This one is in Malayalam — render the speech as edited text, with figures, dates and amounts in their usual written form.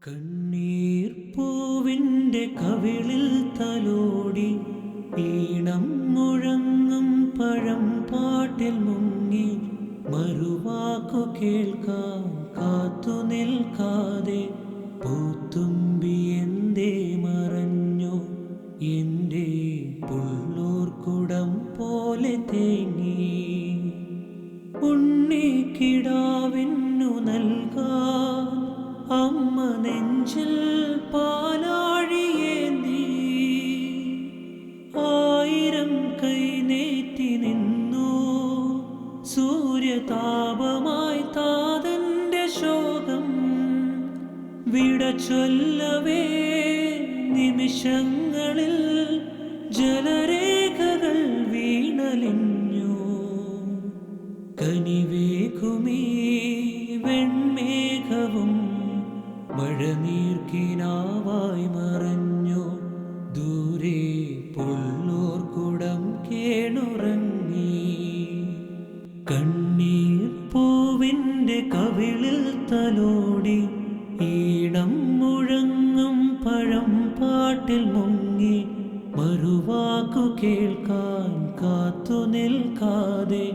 കണ്ണീർ പൂവിൻ്റെ കവിളിൽ തലോടി ഈണം മുഴങ്ങും പഴം പാട്ടിൽ മുങ്ങി മറുവാക്കു കേൾക്കാൻ കാത്തു നിൽക്കാതെ പൂത്തുമ്പി എന്തേ മറഞ്ഞു എൻ്റെ പുള്ളൂർക്കുടം പോലെ തേങ്ങി ഉണ്ണിക്കിടാവിന്നു നൽകാൻ അമ്മ നെഞ്ചിൽ പാലാഴിയേന്തി ആയിരം കൈ നീട്ടി നിന്നു സൂര്യതാപമായി താതന്റെ ശോകം വിട ചൊല്ലവേ നിമിഷങ്ങളിൽ ജലരേഖകൾ വീണലിഞ്ഞു കനിവേകുമീ വെൺമേഘവും മഴനീർക്കിനാവായി മറഞ്ഞു ദൂരെ പുള്ളൂർക്കുടം കേണുറങ്ങി കണ്ണീർ പൂവിൻ്റെ കവിളിൽ തലോടി ഈണം മുഴങ്ങും പഴം പാട്ടിൽ മുങ്ങി മറുവാക്കു കേൾക്കാൻ കാത്തു നിൽക്കാതെ